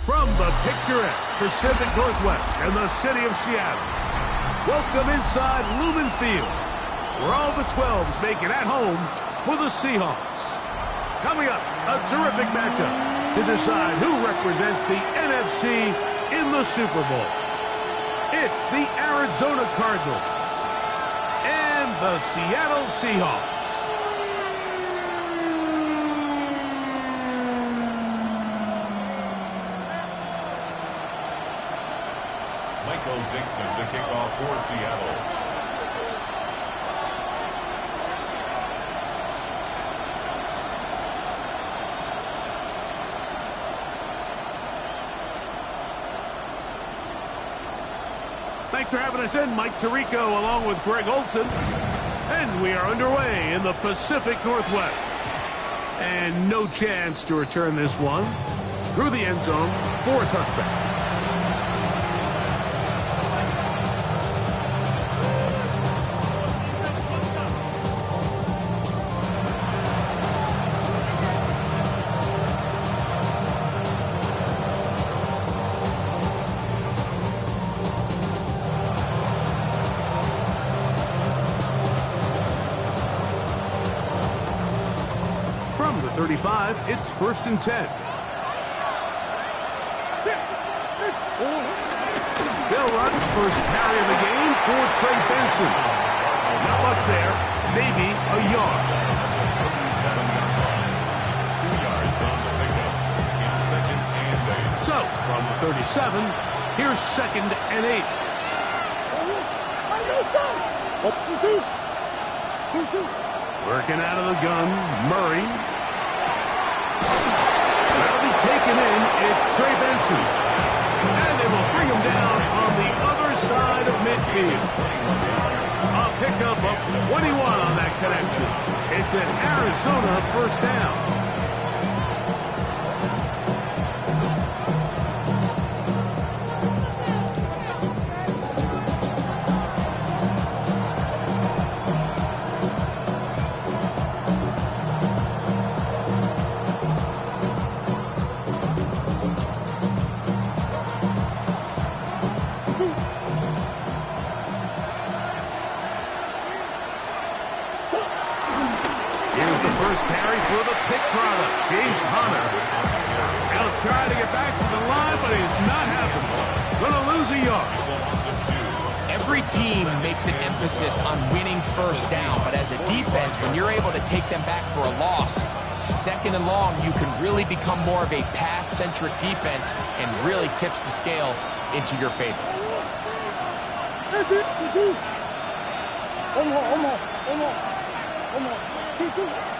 From the picturesque Pacific Northwest and the city of Seattle, welcome inside Lumen Field, where all the 12s make it at home for the Seahawks. Coming up, a terrific matchup to decide who represents the NFC in the Super Bowl. It's the Arizona Cardinals and the Seattle Seahawks. Dixon to kick off for Seattle. Thanks for having us in, Mike Tirico, along with Greg Olson. And we are underway in the Pacific Northwest. And no chance to return this one through the end zone for a touchback. From the 35, it's 1st and 10. They'll run first carry of the game for Trey Benson. Not much there, maybe a yard. 2 yards on the pickup. It's 2nd and 8. So, from the 37, here's 2nd and 8. Working out of the gun, Murray. That'll be taken in. It's Trey Benson. And they will bring him down on the other side of midfield. A pickup of 21 on that connection. It's an Arizona 1st down. First carry for the pick product, James Conner. He'll try to get back to the line, but he's not happening. Going to lose a yard. Every team makes an emphasis on winning 1st down, but as a defense, when you're able to take them back for a loss, 2nd and long, you can really become more of a pass-centric defense and really tips the scales into your favor.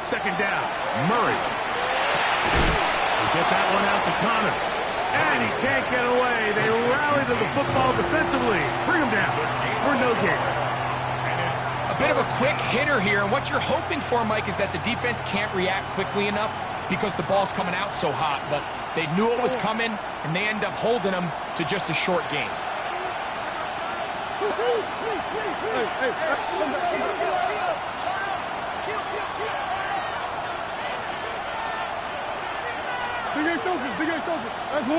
Second down, Murray. They get that one out to Conner. And he can't get away. They rally to the football defensively. Bring him down for no gain. A bit of a quick hitter here, and what you're hoping for, Mike, is that the defense can't react quickly enough because the ball's coming out so hot. But they knew it was coming, and they end up holding them to just a short gain. Big air shoulders. That's 1.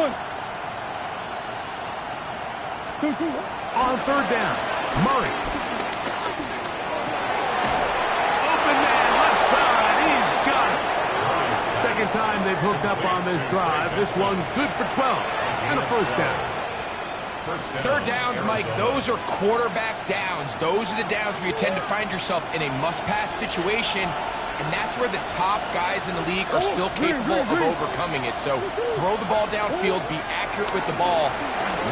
2. On 3rd down, Murray. Open man, left side. He's got it. Second time they've hooked up on this drive. This one good for 12 and a 1st down. 3rd downs, Mike, those are quarterback downs. Those are the downs where you tend to find yourself in a must-pass situation, and that's where the top guys in the league are still capable of overcoming it. So throw the ball downfield, be accurate with the ball.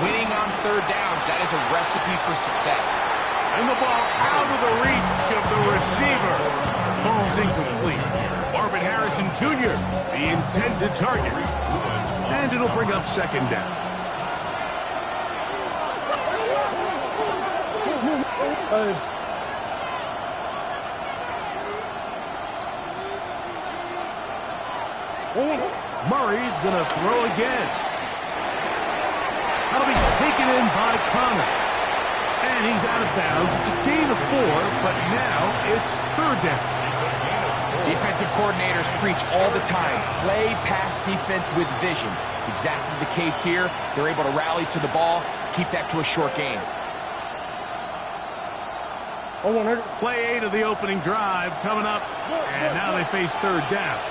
Winning on 3rd downs, that is a recipe for success. And the ball out of the reach of the receiver. Falls incomplete. Marvin Harrison Jr., the intended target. And it'll bring up 2nd down. Murray's going to throw again. That'll be taken in by Conner. And he's out of bounds. It's a gain of 4, but now it's 3rd down. Defensive coordinators preach all the time, play past defense with vision. It's exactly the case here. They're able to rally to the ball, keep that to a short game. Play 8 of the opening drive coming up, and now they face third down.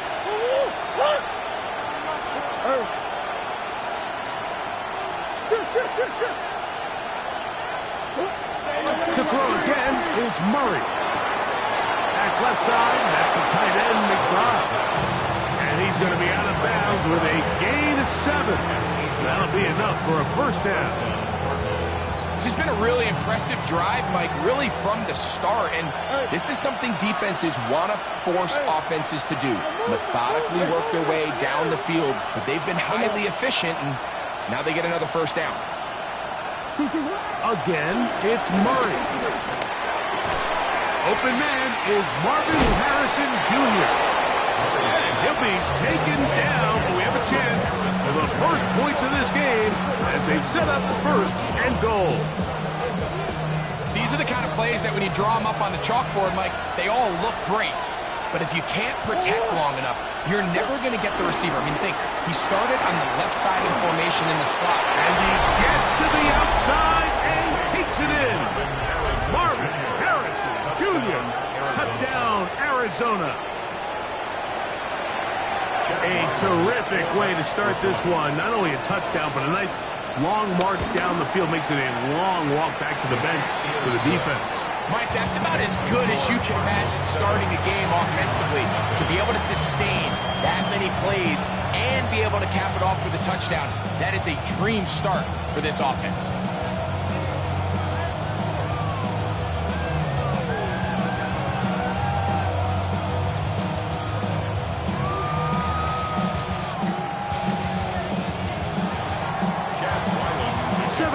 To throw again is Murray. Back left side, that's the tight end, McBride. And he's going to be out of bounds with a gain of 7. That'll be enough for a first down. This has been a really impressive drive, Mike, really from the start. And this is something defenses want to force offenses to do. Methodically work their way down the field, but they've been highly efficient, and now they get another first down. Again, it's Murray. Open man is Marvin Harrison Jr. And he'll be taken down, but we have a chance for the first points of this game as they've set up first and goal. These are the kind of plays that when you draw them up on the chalkboard, Mike, they all look great. But if you can't protect long enough, you're never going to get the receiver. I mean, think, he started on the left side of the formation in the slot. And he gets to the outside and takes it in. Marvin Harrison Jr. Touchdown, Arizona. A terrific way to start this one. Not only a touchdown, but a nice long march down the field. Makes it a long walk back to the bench for the defense. Mike, that's about as good as you can imagine starting a game offensively. To be able to sustain that many plays and be able to cap it off with a touchdown, that is a dream start for this offense.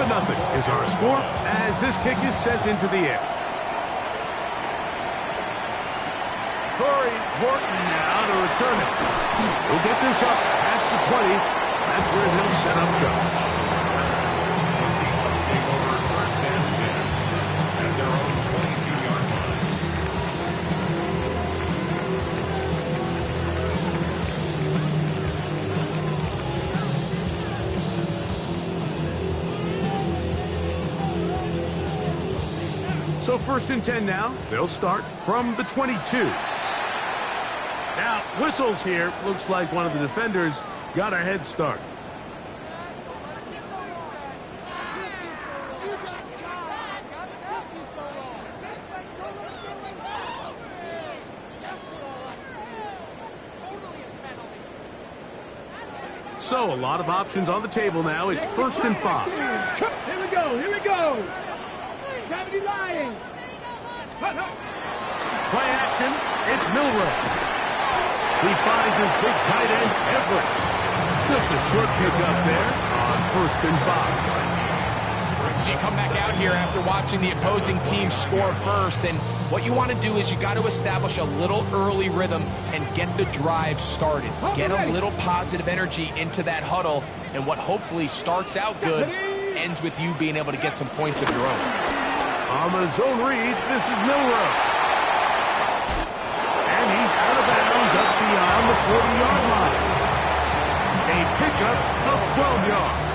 Nothing is our score as this kick is sent into the air. Corey Horton now to return it. He'll get this up past the 20. That's where he'll set up shop. The Seahawks take over first and 10 at their own 22-yard line. So first and 10 now. They'll start from the 22. Now, whistles here. Looks like one of the defenders got a head start. So a lot of options on the table now. It's first and 5. Here we go, here we go. Gravity lying. Play action. It's Milrow. He finds his big tight end, Everett. Just a short pickup there on first and 5. So you come back out here after watching the opposing team score first, and what you want to do is you got to establish a little early rhythm and get the drive started. Get a little positive energy into that huddle, and what hopefully starts out good ends with you being able to get some points of your own. On the zone read, this is Milrow. And he's out of bounds up beyond the 40-yard line. A pickup of 12 yards.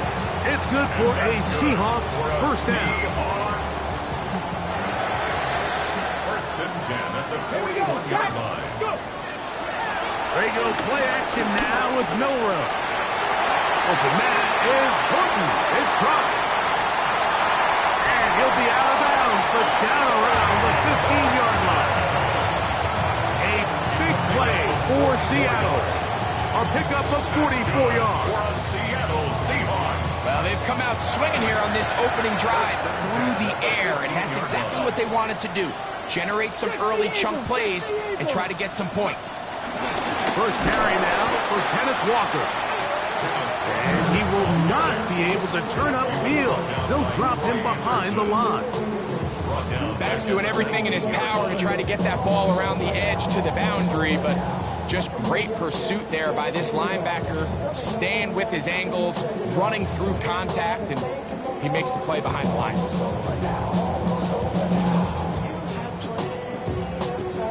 It's good for a Seahawks first down. First and 10 at the 41-yard line. They go play action now with Milrow. Open man is Horton. It's caught. And he'll be out of bounds, but down around the 15-yard line. A big play for Seattle. Our pickup of 44 yards. For a Seattle Seahawks. Well, they've come out swinging here on this opening drive through the air, and that's exactly what they wanted to do. Generate some early chunk plays and try to get some points. First carry now for Kenneth Walker. And he will not be able to turn upfield. They'll drop him behind the line. Back's doing everything in his power to try to get that ball around the edge to the boundary, but just great pursuit there by this linebacker, staying with his angles, running through contact, and he makes the play behind the line.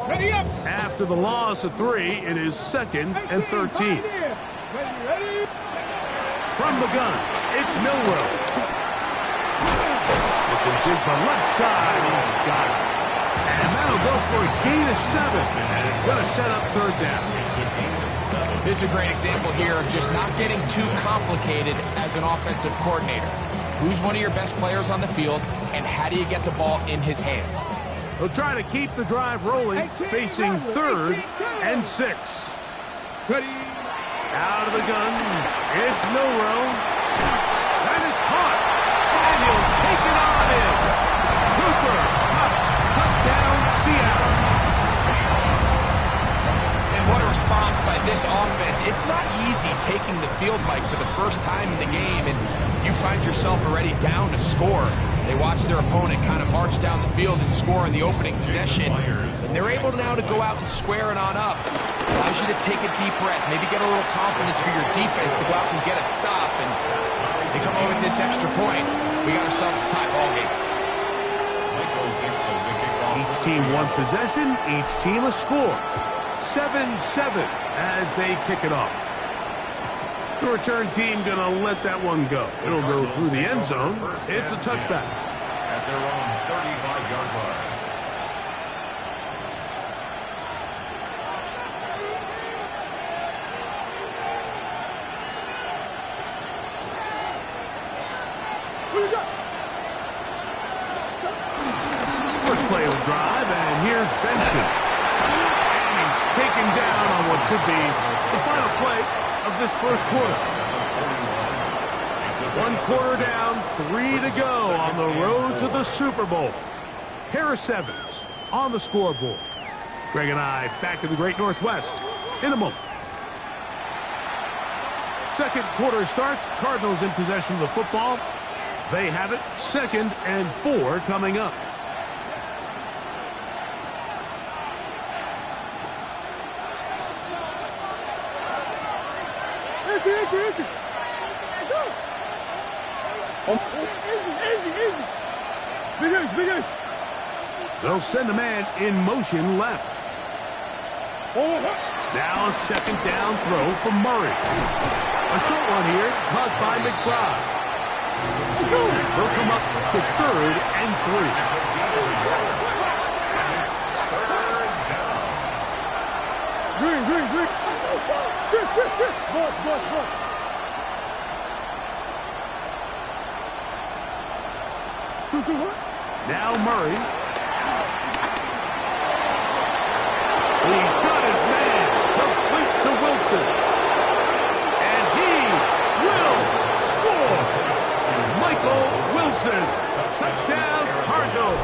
Ready up. After the loss of 3, it is 2nd and 13. From the gun, it's Milrow. Looking jig for left side. He's got it. And that'll go for a gain of 7. And it's going to set up third down. This is a great example here of just not getting too complicated as an offensive coordinator. Who's one of your best players on the field, and how do you get the ball in his hands? He'll try to keep the drive rolling, facing 3rd and 6. Ready. Out of the gun, it's Milrow. That is caught, and he'll take it on in. Cooper, touchdown, Seattle. And what a response by this offense. It's not easy taking the field, Mike, for the first time in the game, and you find yourself already down to score. They watch their opponent kind of march down the field and score in the opening possession, and they're able now to go out and square it on up. Allows you to take a deep breath, maybe get a little confidence for your defense to go out and get a stop, and they come over with this extra point. We got ourselves a tie ball game. Each team one possession, each team a score. 7-7 as they kick it off. The return team going to let that one go. It'll go through the end zone. It's a touchback. At their own 35-yard line. First play of the drive, and here's Benson. And he's taken down on what should be the final play of this first quarter. 1 quarter down, 3 to go on the road to the Super Bowl. Harris Evans on the scoreboard. Greg and I back in the Great Northwest in a moment. Second quarter starts. Cardinals in possession of the football. They have it. 2nd and 4 coming up. Easy. Big ace. They'll send a man in motion left. Now a 2nd down throw from Murray. A short one here, caught by McBride. They'll come up to 3rd and 3. Green. Shit. Boss. Now Murray. He's got his man. Complete to Wilson. And he will score. Michael Wilson. Touchdown, Cardinals.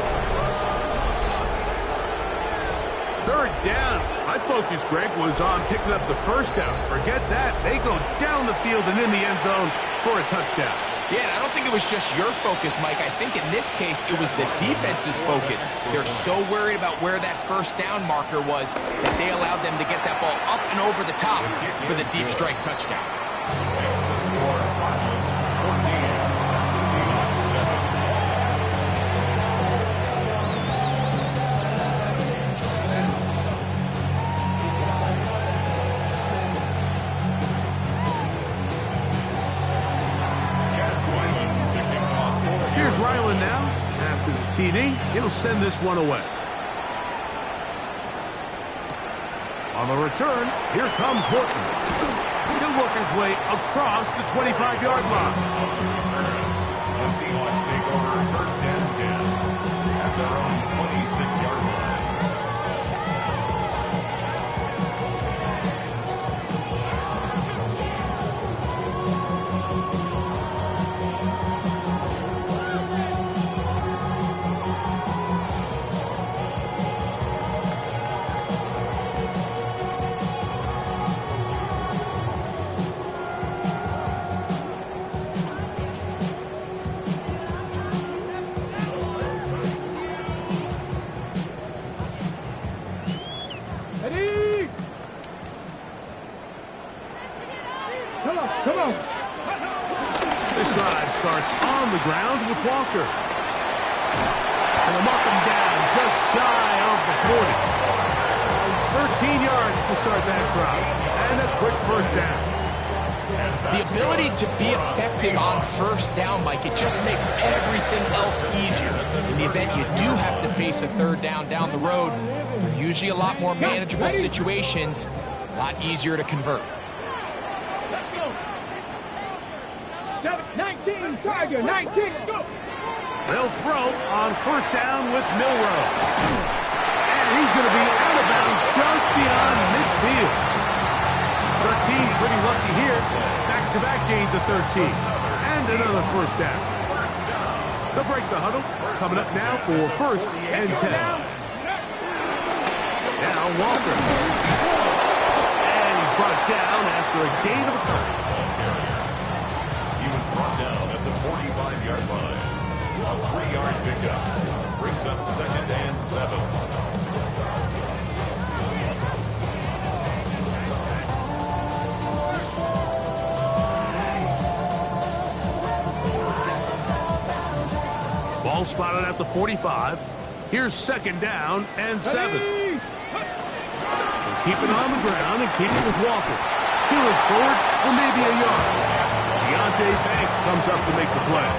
3rd down. My focus, Greg, was on picking up the first down. Forget that. They go down the field and in the end zone for a touchdown. Yeah, I don't think it was just your focus, Mike. I think in this case, it was the defense's focus. They're so worried about where that first down marker was that they allowed them to get that ball up and over the top for the deep strike touchdown. Makes the score Cardinals 14, Seahawks 7. Here's Ryland now. After the TD, he'll send this one away. On the return, here comes Horton. He'll work his way across the 25-yard line. The Seahawks take over 1st and 10 at their own 26-yard line. Ready. Come on. This drive starts on the ground with Walker. And they'll mark him down just shy of the 40. 13 yards to start that drive. And a quick first down. At The ability to be effective on first down, Mike, it just makes everything else easier. In the event you do have to face a third down the road, they're usually a lot more manageable situations, a lot easier to convert. Let's go. 19, Tiger, 19, go. They'll throw on first down with Milroe. And he's going to be out of bounds just beyond midfield. 13, pretty lucky here. Back-to-back gains of 13. And another first down. They'll break the huddle. Coming up now for first and 10. Now Walker. And he's brought down after a gain of a couple. He was brought down at the 45-yard line. A 3-yard pickup brings up second and 7. Ball spotted at the 45. Here's second down and 7. They'll keep it on the ground and keep it with Walker. He looks forward for maybe a yard. Deontay Banks comes up to make the play.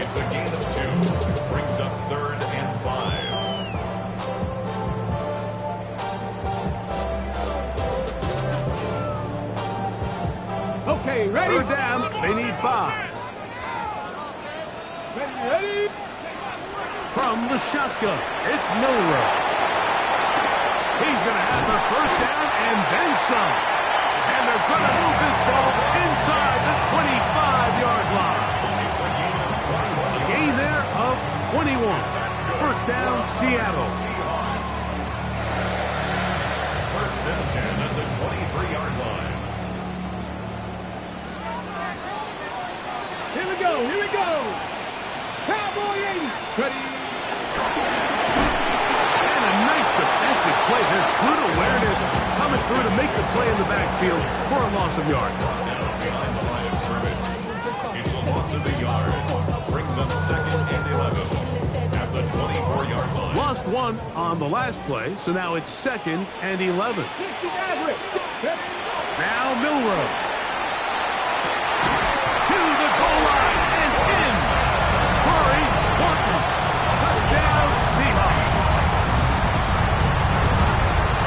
It's a gain of 2. Brings up third and 5. Okay, ready? Third down, they need 5. Ready? From the shotgun, it's Milroe. He's going to have the first down and then some. And they're going to move this ball inside the 25-yard line. A gain there of 21. First down, Seattle. First and 10 at the 23-yard line. Here we go, here we go. Cowboy 80s. Ready? And a nice defensive play. There's good awareness coming through to make the play in the backfield for a loss of yard. Now behind the line of scrimmage. It's a loss of a yard. Brings up second and 11 at the 24-yard line. Lost one on the last play, so now it's second and 11. Now Milroe. To the goal line and in. Curry, Wharton. Touchdown, Seahawks.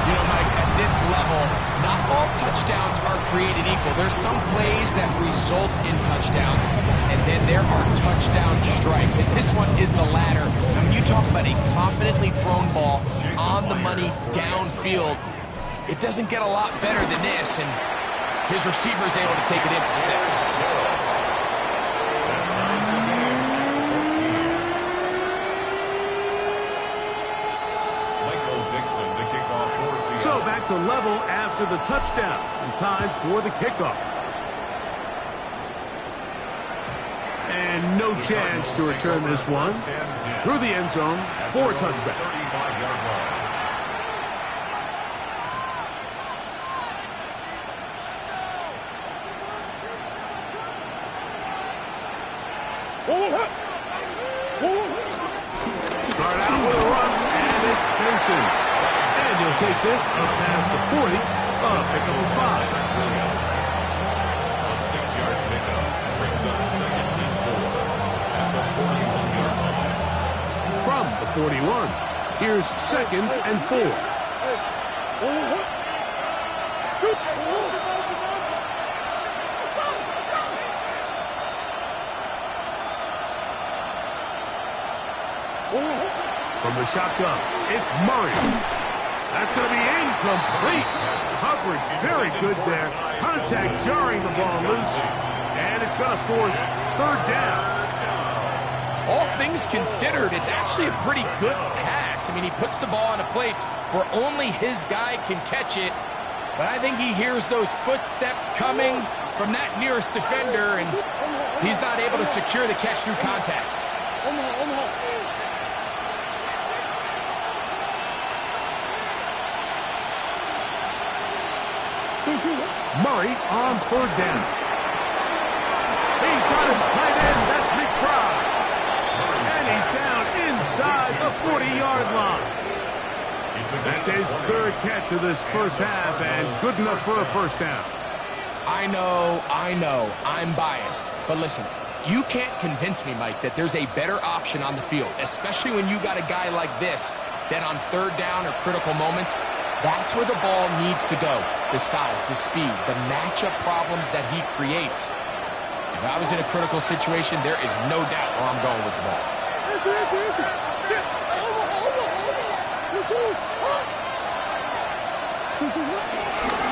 You know, Mike, at this level, not all touchdowns are created equal. There's some plays that result in touchdowns, and then there are touchdown strikes. And this one is the latter. And when you talk about a confidently thrown ball on the money downfield, it doesn't get a lot better than this. And his receiver is able to take it in for 6. So back to level after the touchdown and time for the kickoff. And no chance to return this one through the end zone for a touchback. Start out with a run, and it's Benson. And he'll take this up past the 40, pick up a 5. A 6-yard pickup brings up second and 4 at the 41-yard line. From the 41, here's second and 4. From the shotgun, it's Murray. That's going to be incomplete. Coverage very good there. Contact jarring the ball loose. And it's going to force third down. All things considered, it's actually a pretty good pass. I mean, he puts the ball in a place where only his guy can catch it. But I think he hears those footsteps coming from that nearest defender, and he's not able to secure the catch through contact. Murray on third down. He's got his tight end. That's McBride. And he's down inside the 40-yard line. That's his third catch of this first half, and good enough for a first down. I know, I'm biased. But listen, you can't convince me, Mike, that there's a better option on the field, especially when you got a guy like this, then on third down or critical moments, that's where the ball needs to go. The size, the speed, the matchup problems that he creates. If I was in a critical situation, there is no doubt where I'm going with the ball.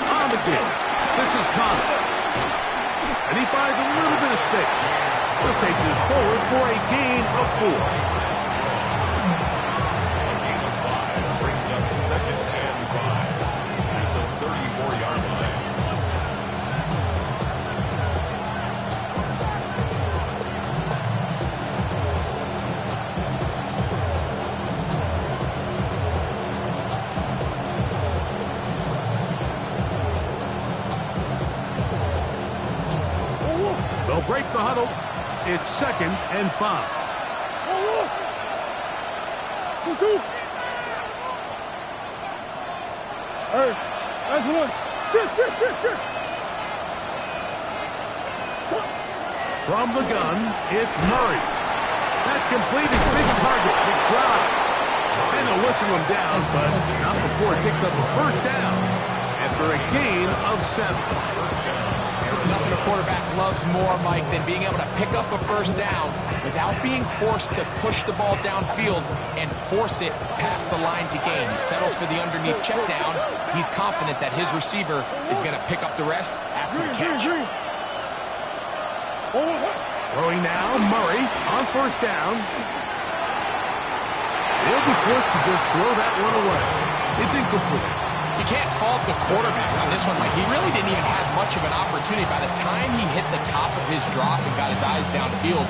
On the dig. This is Connor. And he finds a little bit of space. He'll take this forward for a gain of 4. A gain of 5 brings up 2nd and 5 at the 34-yard line. They'll break the huddle. It's 2nd and 5. Hey, that's one. Shit. From the gun, it's Murray. That's complete. His big target. Big drive. And they'll whistle him down, but not before he picks up a first down after a gain of 7. There's nothing a quarterback loves more, Mike, than being able to pick up a first down without being forced to push the ball downfield and force it past the line to gain. He settles for the underneath check down. He's confident that his receiver is going to pick up the rest after the catch. Throwing now, Murray on first down. He'll be forced to just throw that one away. It's incomplete. You can't fault the quarterback on this one, Mike. He really didn't even have much of an opportunity. By the time he hit the top of his drop and got his eyes downfield,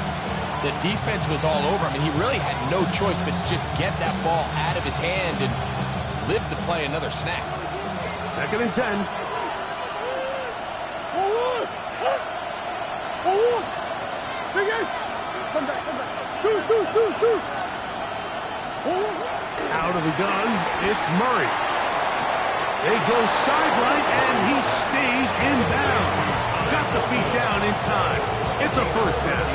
the defense was all over him, and he really had no choice but to just get that ball out of his hand and live to play another snap. 2nd and 10. Out of the gun, it's Murray. They go sideline, and he stays in bounds. Got the feet down in time. It's a first down.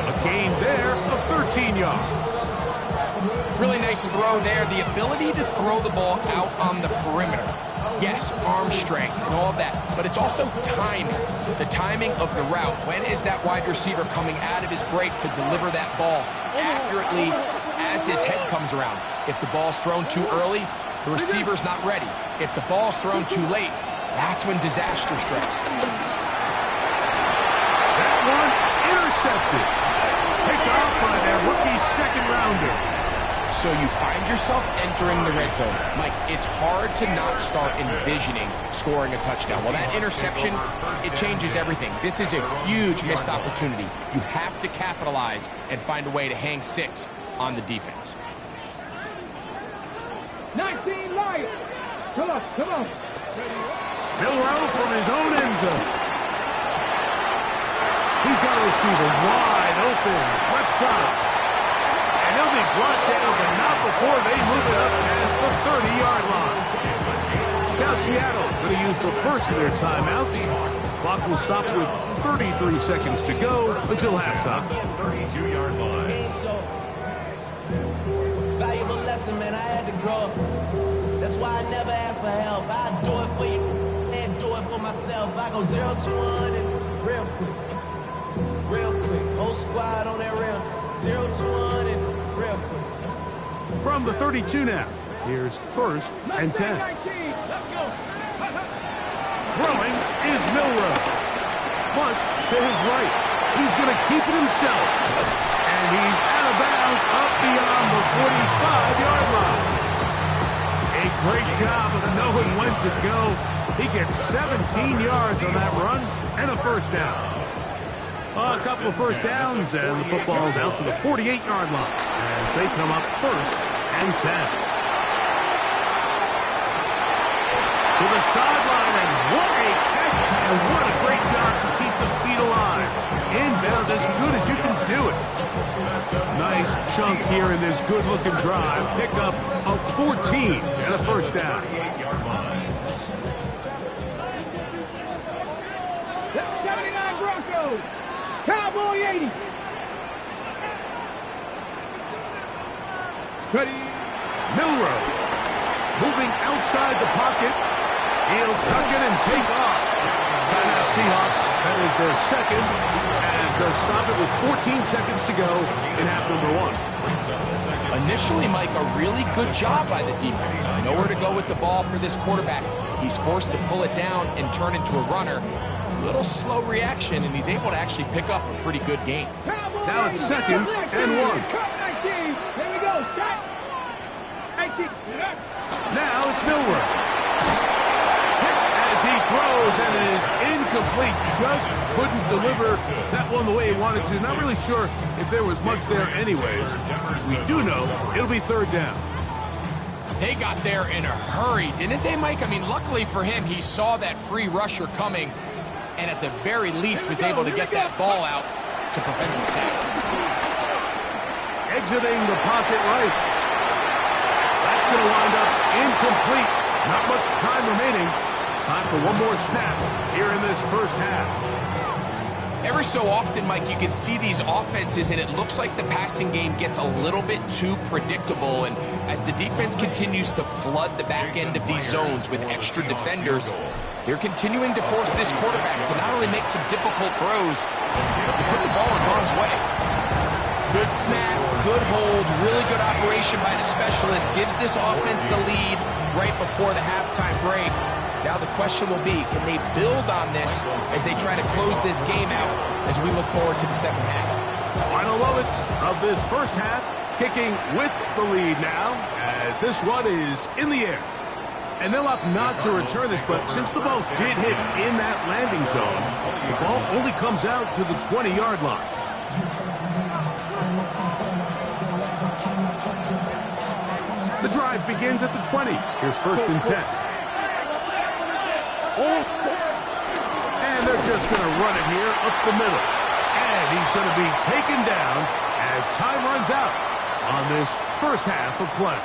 A gain there of 13 yards. Really nice throw there. The ability to throw the ball out on the perimeter. Yes, arm strength and all of that, but it's also timing. The timing of the route. When is that wide receiver coming out of his break to deliver that ball accurately as his head comes around? If the ball's thrown too early, the receiver's not ready. If the ball's thrown too late, that's when disaster strikes. That one intercepted. Picked off by their rookie second-rounder. So you find yourself entering the red zone. Mike, it's hard to not start envisioning scoring a touchdown. Well, that interception, it changes everything. This is a huge missed opportunity. You have to capitalize and find a way to hang 6 on the defense. 19 Lions. Come on. Milrow from his own end zone. He's got a receiver wide open, left side. And he'll be brought down, but not before they move it up past the 30-yard line. Now Seattle going to use the first of their timeouts. Clock will stop with 33 seconds to go until halftime. 32-yard line. Valuable lesson, man. I had to grow up. That's why I never ask for help. I do it for you and do it for myself. I go 0 to 100 real quick. Whole squad on that rail. 0 to 100 real quick. From the 32 now, here's 1st and 10. Throwing is Milrow. Punt to his right. He's going to keep it himself. And he's out of bounds up beyond the 45-yard line. A great job of knowing when to go. He gets 17 yards on that run and a first down. A couple of first downs, and the football's out to the 48-yard line as they come up 1st and 10. To the sideline, and what a catch, and what a great job to keep the feet alive. Inbounds as good as you can do it. Nice chunk here in this good-looking drive. Pick up of 14 and a first down. go. Cowboy 80. Ready. Milrow moving outside the pocket. He'll tuck it and take off. Timeout Seahawks. That is their second, as they'll stop it with 14 seconds to go in half number one. Initially, Mike, a really good job by the defense. Nowhere to go with the ball for this quarterback. He's forced to pull it down and turn into a runner. A little slow reaction, and he's able to actually pick up a pretty good game. Now it's second and one. Here we go. Now it's Milrow. As he throws and it is incomplete. Just couldn't deliver that one the way he wanted to. Not really sure if there was much there anyways. We do know it'll be third down. They got there in a hurry, didn't they, Mike? I mean, luckily for him, he saw that free rusher coming and at the very least was able to get that ball out to prevent the sack. Exiting the pocket right. That's going to wind up incomplete. Not much time remaining. Time for one more snap here in this first half. Every so often, Mike, you can see these offenses, and it looks like the passing game gets a little bit too predictable. And as the defense continues to flood the back end of these zones with extra defenders, they're continuing to force this quarterback to not only make some difficult throws, but to put the ball in harm's way. Good snap, good hold, really good operation by the specialist. Gives this offense the lead right before the halftime break. Now the question will be, can they build on this as they try to close this game out as we look forward to the second half? Final moments of this first half, kicking with the lead now, as this one is in the air. And they'll opt not to return this, but since the ball did hit in that landing zone, the ball only comes out to the 20-yard line. The drive begins at the 20. Here's first and 10. And they're just going to run it here up the middle. And he's going to be taken down as time runs out on this first half of play.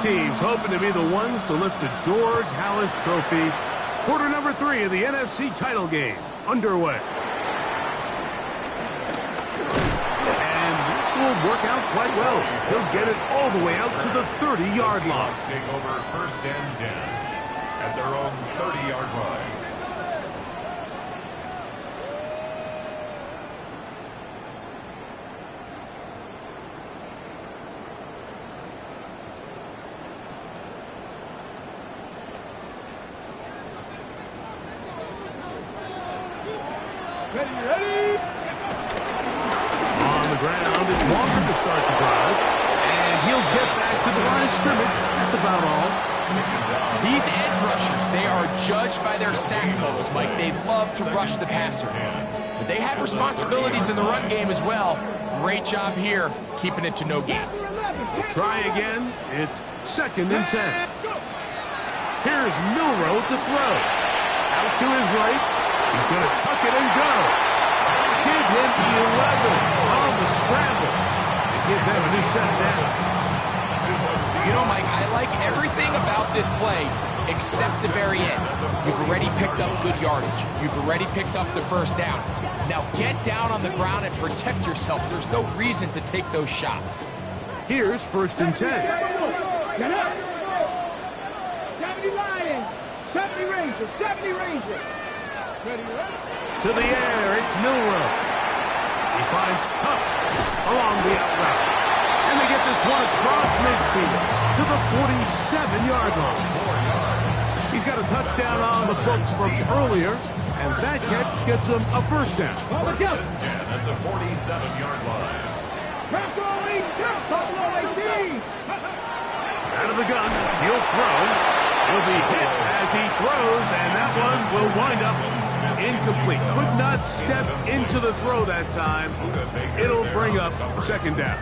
Teams hoping to be the ones to lift the George Halas Trophy. Quarter number 3 of the NFC title game underway. And this will work out quite well. He'll get it all the way out to the 30-yard line. Take over first and 10 at their own 30-yard line. Ready. On the ground, it's Walker to start the drive. And he'll get back to the line of scrimmage. That's about all. These edge rushers, they are judged by their sack totals, Mike. They love to rush the passer. But they have responsibilities in the run game as well. Great job here, keeping it to no gain. Try again. It's second and 10. Here's Milrow to throw. Out to his right. He's going to tuck it and go. Give him 11 on the scramble. And give them a new set down. You know, Mike, I like everything about this play except the very end. You've already picked up good yardage. You've already picked up the first down. Now get down on the ground and protect yourself. There's no reason to take those shots. Here's first and 10. Get up. 70 Lions. 70 Rangers. 70 Rangers. To the air, it's Milrow. He finds Huff along the out route. And they get this one across midfield to the 47-yard line. He's got a touchdown on the books from earlier, and that catch gets him a first down. First and 10 at the 47-yard line. Out of the gun, he'll throw. He'll be hit as he throws, and that one will wind up incomplete. Could not step into the throw that time. It'll bring up second down.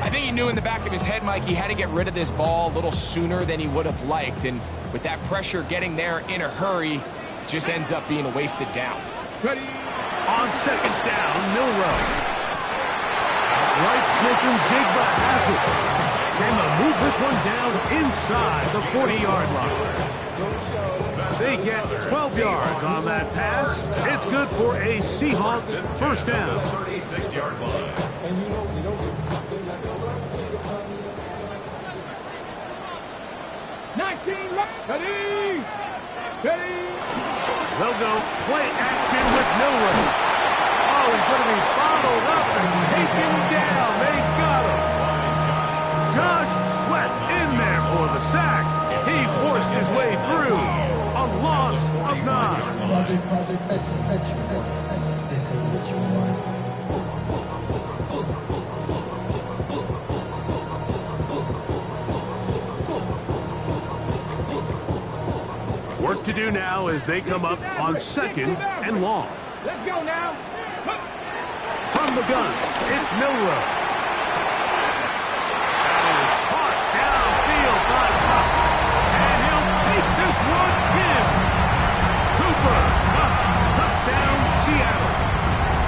I think he knew in the back of his head, Mike, he had to get rid of this ball a little sooner than he would have liked. And with that pressure getting there in a hurry, it just ends up being a wasted down. Ready? On second down, Milroe. Outright Smith and Jigba has it. And they'll move this one down inside the 40-yard line. They get 12 yards on that pass. It's good for a Seahawks first down. 36-yard line. 19, ready, ready. They'll go play action with Milroe. Oh, he's going to be bottled up and taken down. They got him. Josh Sweat in there for the sack. He forced his way through. A loss of 9. Project, this ain't what you want. Work to do now as they come up on second and long. Let's go now. From the gun, it's Milroe. That is caught downfield by Pop. And he'll take this one in. Cooper, touchdown Seattle.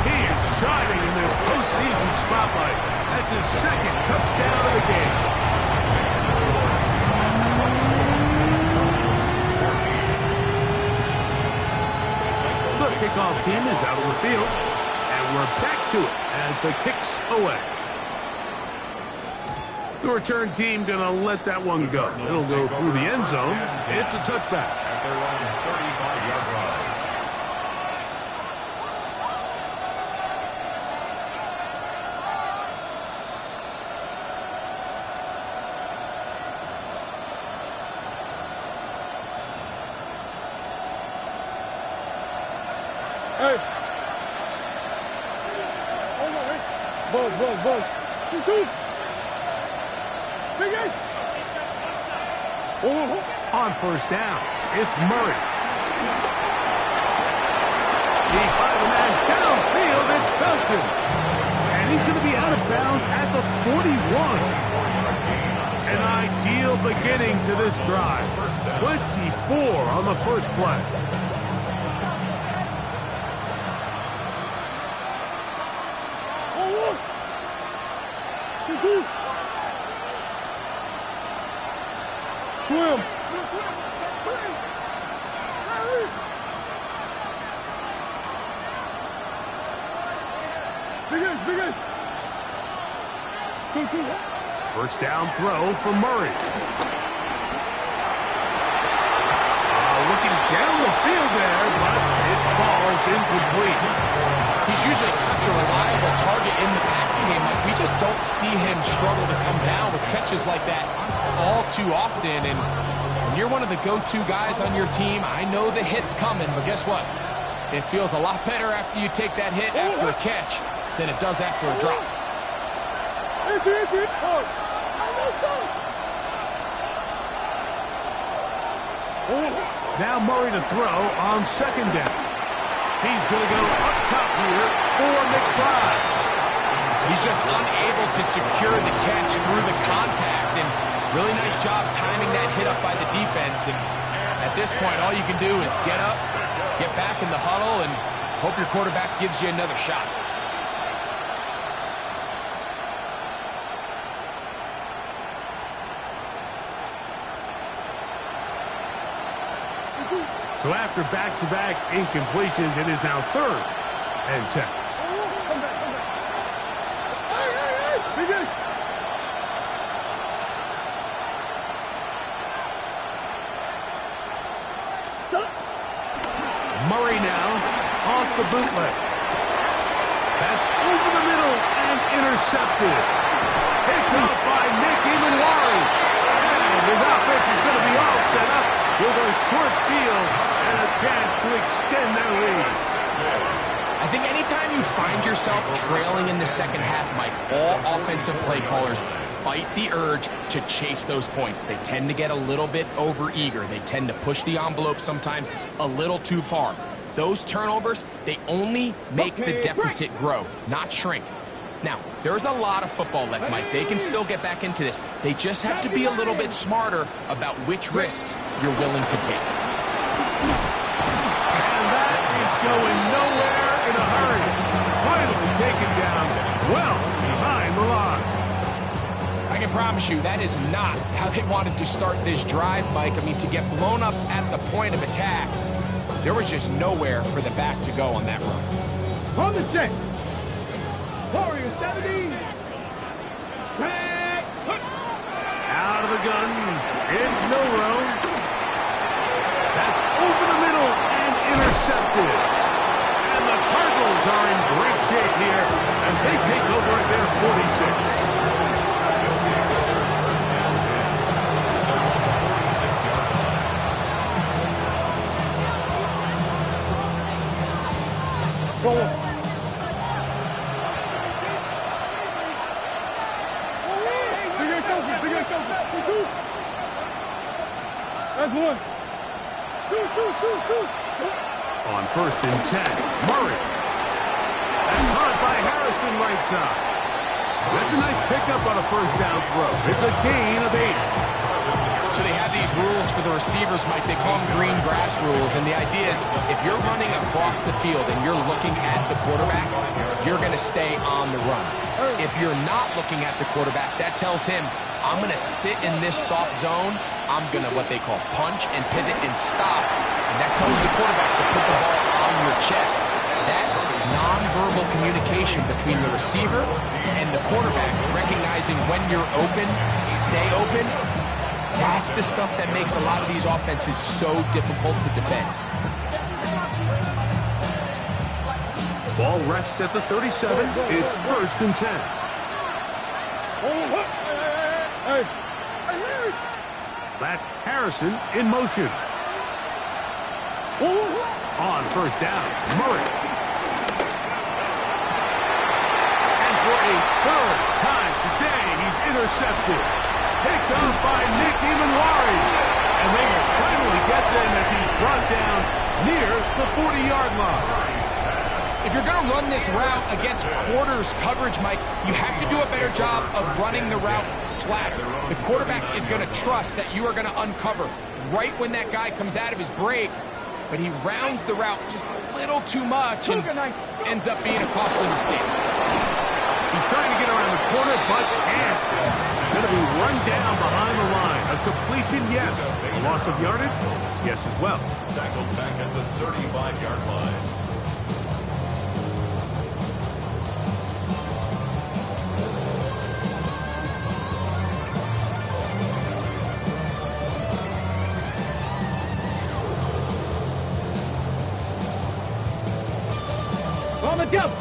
He is shining in this postseason spotlight. That's his second touchdown of the game. The kickoff team is out on the field, and we're back to it as the kick's away. The return team gonna let that one go. It'll go through the end zone. It's a touchback. At their own 35-yard line. Hey. Hold on, wait. Buzz. 2-2. Big ace. On first down, it's Murray. Five man downfield, it's Felton. And he's going to be out of bounds at the 41. An ideal beginning to this drive. 24 on the first play. Swim. Big ace. 2-2. First down throw for Murray. Looking down the field there, but it falls incomplete. He's usually such a reliable target in the passing game. Like, we just don't see him struggle to come down with catches like that all too often. And when you're one of the go-to guys on your team, I know the hit's coming, but guess what? It feels a lot better after you take that hit after a catch than it does after a drop. Now Murray to throw on second down. He's going to go up top here for McBride. He's just unable to secure the catch through the contact, and really nice job timing that hit up by the defense. And at this point, all you can do is get up, get back in the huddle, and hope your quarterback gives you another shot. So after back-to-back incompletions, it is now 3rd and 10. Come back. Hey. Big ace. Stop. Murray now off the bootleg. That's over the middle and intercepted. Picked up by Nick Emanwari. And his offense is going to be all set up with a short field and a chance to extend their lead. I think anytime you find yourself trailing in the second half, Mike, all offensive play callers fight the urge to chase those points. They tend to get a little bit overeager. They tend to push the envelope sometimes a little too far. Those turnovers, they only make the deficit grow, not shrink. Now, there's a lot of football left, Mike. They can still get back into this. They just have to be a little bit smarter about which risks you're willing to take. And that is going nowhere in a hurry. Finally taken down well behind the line. I can promise you that is not how they wanted to start this drive, Mike. I mean, to get blown up at the point of attack, there was just nowhere for the back to go on that run. On the check. Warrior 70. Back. Out of the gun. It's Milrow. That's over the middle and intercepted. And the Cardinals are in great shape here as they take over at their 46. Go on. Bigger shoulder, bigger shoulder. Two. That's one. Two. On 1st and 10, Murray. That's caught by Harrison right side. That's a nice pickup on a first down throw. It's a gain of 8. So they have these rules for the receivers, Mike. They call them green grass rules. And the idea is if you're running across the field and you're looking at the quarterback, you're going to stay on the run. If you're not looking at the quarterback, that tells him, I'm going to sit in this soft zone. I'm going to what they call punch and pivot and stop. And that tells the quarterback to put the ball on your chest. That nonverbal communication between the receiver and the quarterback, recognizing when you're open, stay open, that's the stuff that makes a lot of these offenses so difficult to defend. Ball rests at the 37. It's 1st and 10. That's Harrison in motion. On 1st down, Murray. And for a 3rd time today, he's intercepted. Picked up by Nick Imanwari. And they will finally get them as he's brought down near the 40-yard line. If you're going to run this route against quarters coverage, Mike, you have to do a better job of running the route flatter. The quarterback is going to trust that you are going to uncover right when that guy comes out of his break, but he rounds the route just a little too much and ends up being a costly mistake. He's trying to get around the corner, but can't. Going to be run down behind the line. A completion, yes. A loss of yardage, yes as well. Tackled back at the 35-yard line.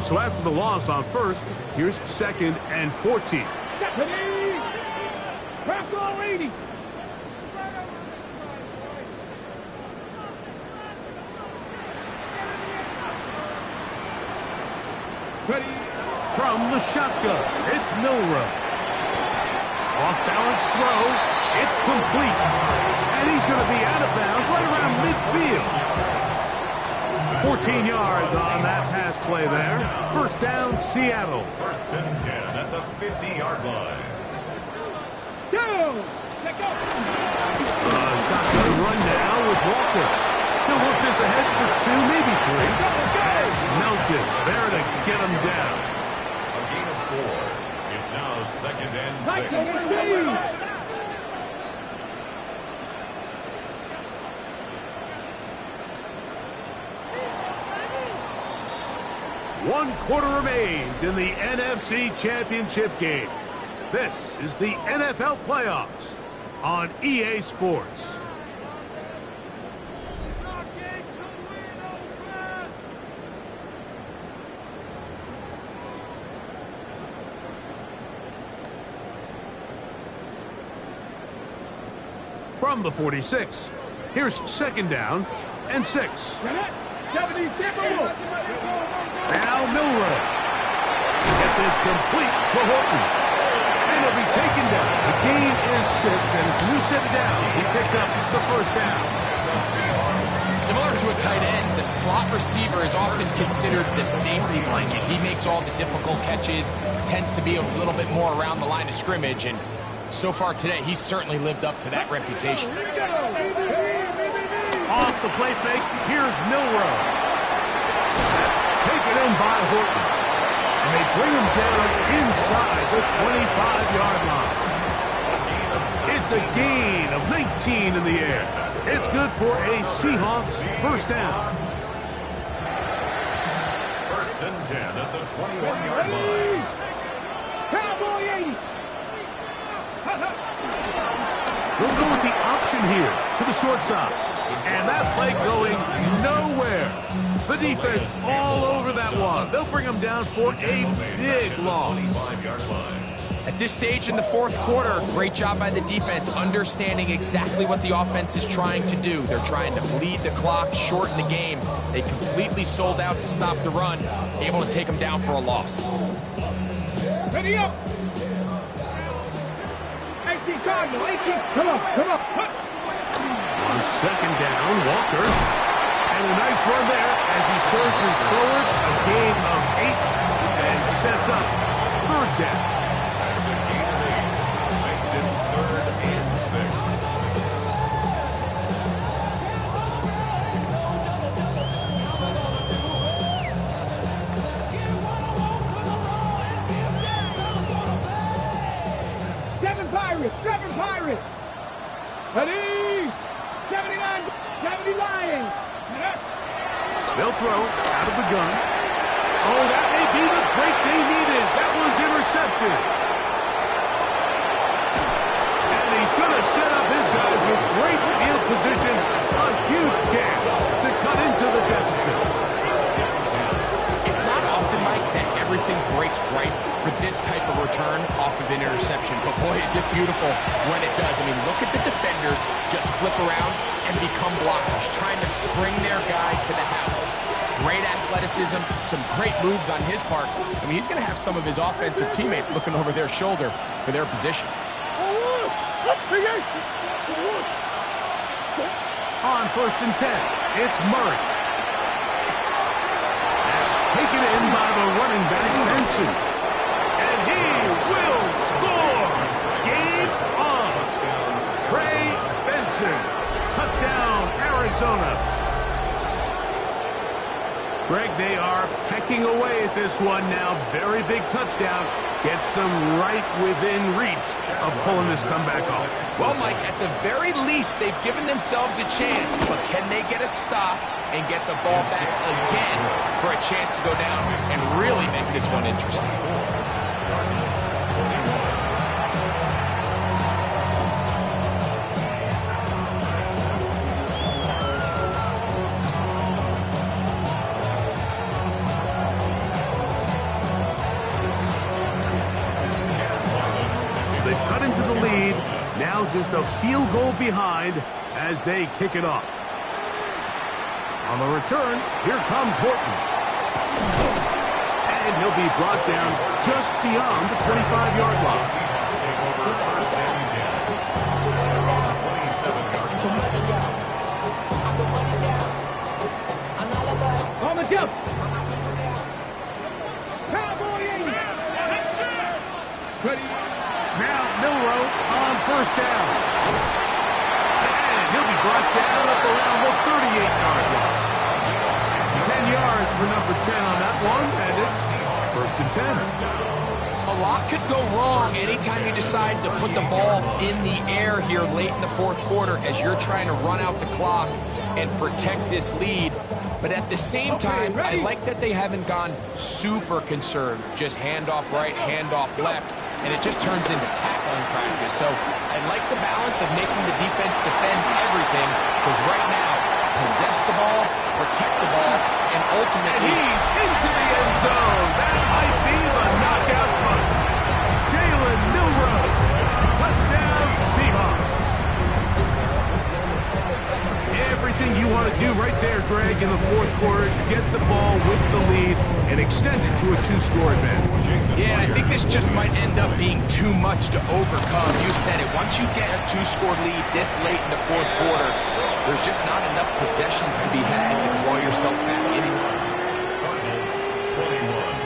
So after the loss on 1st, here's 2nd and 14. Stephanie! Craft all 80! Ready from the shotgun. It's Milrow. Off-balance throw. It's complete. And he's going to be out of bounds right around midfield. 14 yards on that pass play there. 1st down, Seattle. 1st and 10 at the 50-yard line. Go! Let go! Shotgun run now with Walker. He'll look this ahead for 2, maybe 3. That's Melton there to get him down. A gain of 4. It's now 2nd and 6. One quarter remains in the NFC Championship game. This is the NFL Playoffs on EA Sports. From the 46, here's 2nd down and 6. Now Milrow. Get this complete to Horton. And he'll be taken down. The gain is 6, and it's a new set of downs. He picks up the 1st down. Similar to a tight end, the slot receiver is often considered the safety blanket. He makes all the difficult catches, tends to be a little bit more around the line of scrimmage, and so far today, he's certainly lived up to that reputation. Off the play fake, here's Milroe. Taken in by Horton. And they bring him down inside the 25-yard line. It's a gain of 19 in the air. It's good for a Seahawks first down. First and 10 at the 21-yard line. Cowboy 80. They'll go with the option here to the short side. And that play going nowhere. The defense all over that one. They'll bring them down for a big loss. 25-yard line. At this stage in the fourth quarter, great job by the defense, understanding exactly what the offense is trying to do. They're trying to bleed the clock, shorten the game. They completely sold out to stop the run, able to take them down for a loss. Ready up. 18 Cardinal, 18. Come on. On second down, Walker. And a nice run there as he surges forward. A gain of 8 and sets up third down. That's a gain of 8. Makes it 3rd and 6. 7 Pirates. Ready. 79, 70 Lions. They'll throw out of the gun. Oh, that may be the break they needed. That one's intercepted. And he's going to set up his guys with great field position. A huge catch to cut into the deficit. It's not often, Mike, that everything breaks right for this type of return off of an interception. But boy, is it beautiful when it does. I mean, look at the defenders just flip around and become blockers, trying to spring their guy to the house. Great athleticism, some great moves on his part. I mean, he's going to have some of his offensive teammates looking over their shoulder for their position. On first and 10, it's Murray. Taken in by the running back, Benson. And he will score! Game on! Trey Benson. Touchdown, Arizona. Greg, they are pecking away at this one now. Very big touchdown. Gets them right within reach of pulling this comeback off. Well, Mike, at the very least, they've given themselves a chance. But can they get a stop and get the ball back again for a chance to go down and really make this one interesting? They've cut into the lead. Now just a field goal behind as they kick it off. On the return, here comes Horton. And he'll be brought down just beyond the 25-yard line. On the jump. Cowboy 80. Ready. Now Milroe on first down. And he'll be brought down up around the 38-yard line. 10 yards for number 10 on that one, and it's first and 10. A lot could go wrong anytime you decide to put the ball in the air here late in the fourth quarter as you're trying to run out the clock and protect this lead. But at the same time, I like that they haven't gone super conserved. Just handoff right, handoff left, and it just turns into tackling practice. So I like the balance of making the defense defend everything, because right now, possess the ball, protect the ball, and ultimately... And he's into the end zone. That might be the knockout punch. Jalen Milroe, touchdown Seahawks. Everything you want to Do right there, Greg, in the fourth quarter, get the ball with the lead and extend it to a two-score advantage. Yeah, I think this just might end up being too much to overcome. You said it. Once you get a two-score lead this late in the fourth quarter, there's just not enough possessions to be had to draw yourself back in it. Cardinals 21.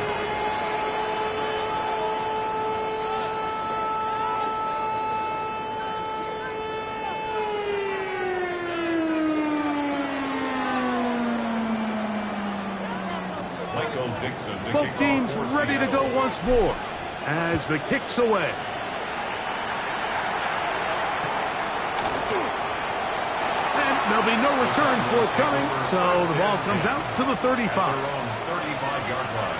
Both teams ready to go once more as the kick's away. And there'll be no return forthcoming, so the ball comes out to the 35. 35-yard line.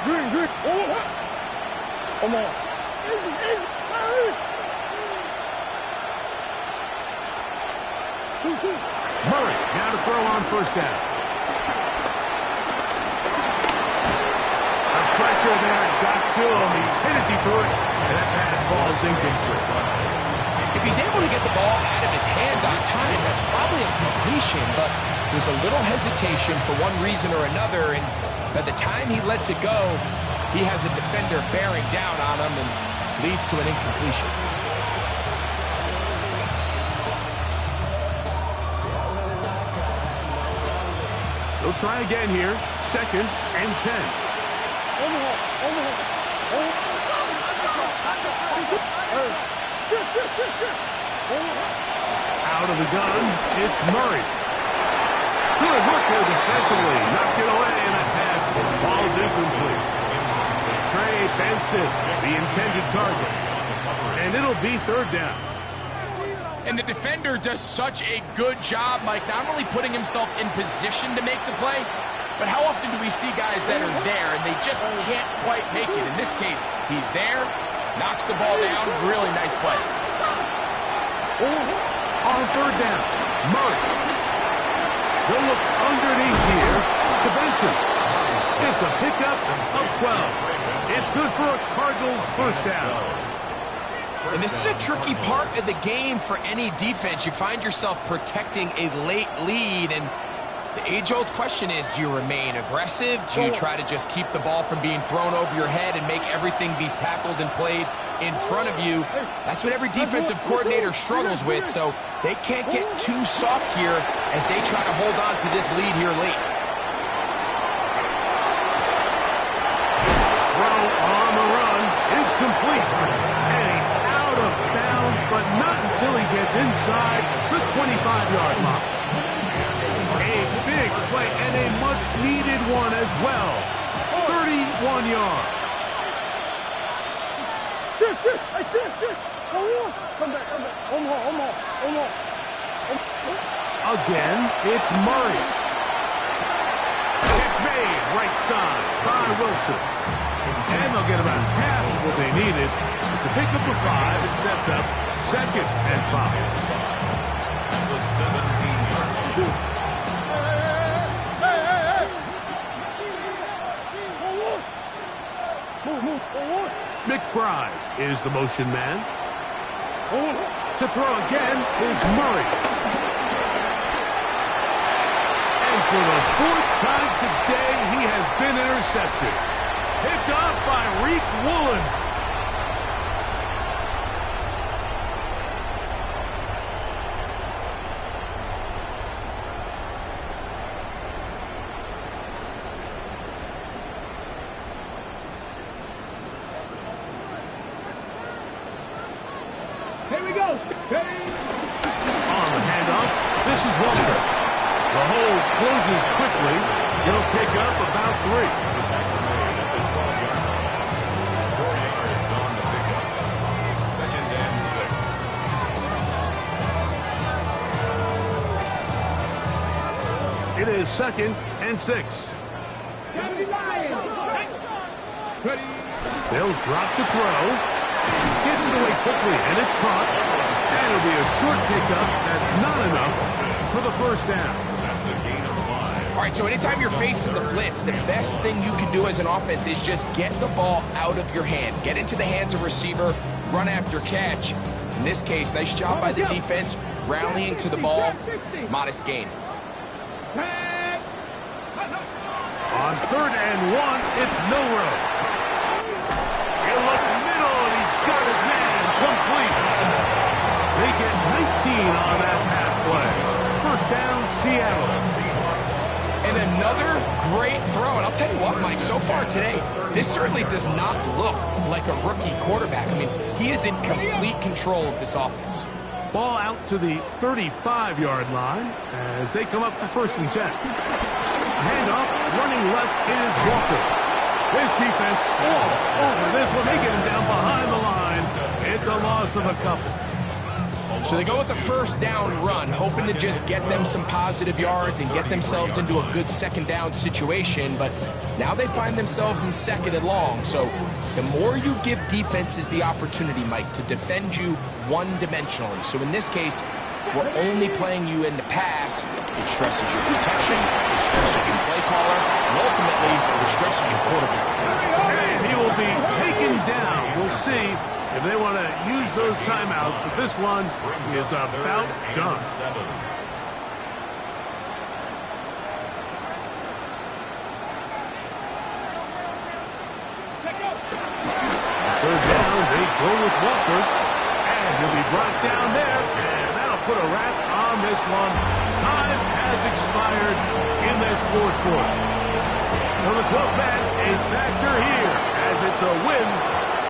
Green. Come on. Murray now to throw on first down. The pressure there got to him. He's hit as he threw it, and that pass ball's incomplete. If he's able to get the ball out of his hand on time, that's probably a completion, but there's a little hesitation for one reason or another, and by the time he lets it go, he has a defender bearing down on him and leads to an incompletion. They'll try again here. 2nd and 10. Out of the gun, it's Murray. Good work there defensively. Knocked it away, and that pass ball's incomplete. Trey Benson, the intended target. And it'll be 3rd down. And the defender does such a good job, Mike, not only putting himself in position to make the play, but how often do we see guys that are there and they just can't quite make it? In this case, he's there, knocks the ball down, really nice play. On 3rd down, Murray. They'll look underneath here to Benson. It's a pickup of 12. It's good for a Cardinals first down. And this is a tricky part of the game for any defense. You find yourself protecting a late lead, and the age-old question is, do you remain aggressive? Do you try to just keep the ball from being thrown over your head and make everything be tackled and played in front of you? That's what every defensive coordinator struggles with, so they can't get too soft here as they try to hold on to this lead here late. Throw on the run is complete. And he's out of bounds, but not until he gets inside the 25-yard line. A big play and a much-needed one as well. 31 yards. Shit. Come back. Again, it's Murray. It's made right side by Wilson. And they'll get about half of what they needed. It's a pickup of 5. It sets up 2nd and 5. The 17-yard line. McBride is the motion man. To throw again is Murray. And for the 4th time today, he has been intercepted. Picked off by Reek Woolen. Here we go. On the handoff, this is Walker. The hole closes quickly. He'll pick up about 3. The tackle made at the 12-yard line. 4 yards on the pickup. 2nd and 6. It is 2nd and 6. Ready. They'll drop to throw. Gets it away quickly, and it's caught. And it'll be a short pickup. That's not enough for the first down. That's a gain of 5. All right, so anytime you're facing the blitz, the best thing you can do as an offense is just get the ball out of your hand. Get into the hands of receiver, run after catch. In this case, nice job by the defense, rallying to the ball. Modest gain. On 3rd and 1, it's Milrow. He'll look middle, and he's got his man complete. They get 19 on that pass play. 1st down, Seattle. And another great throw. And I'll tell you what, Mike, so far today, this certainly does not look like a rookie quarterback. I mean, he is in complete control of this offense. Ball out to the 35-yard line as they come up for 1st and 10. Handoff, running left is Walker. His defense all over this one. They get him down behind the line. It's a loss of a couple. So they go with the 1st down run, hoping to just get them some positive yards and get themselves into a good 2nd down situation, but now they find themselves in 2nd and long. So the more you give defenses the opportunity, Mike, to defend you one-dimensionally. So in this case, we're only playing you in the pass. It stresses your protection, it stresses your play caller, and ultimately, it stresses your quarterback. And he will be taken down. We'll see if they want to use those timeouts, but this one is about done. 3rd down, they go with Walker, and he'll be brought down there, and that'll put a wrap on this one. Time has expired in this 4th quarter. So the 12th man, a factor here, as it's a win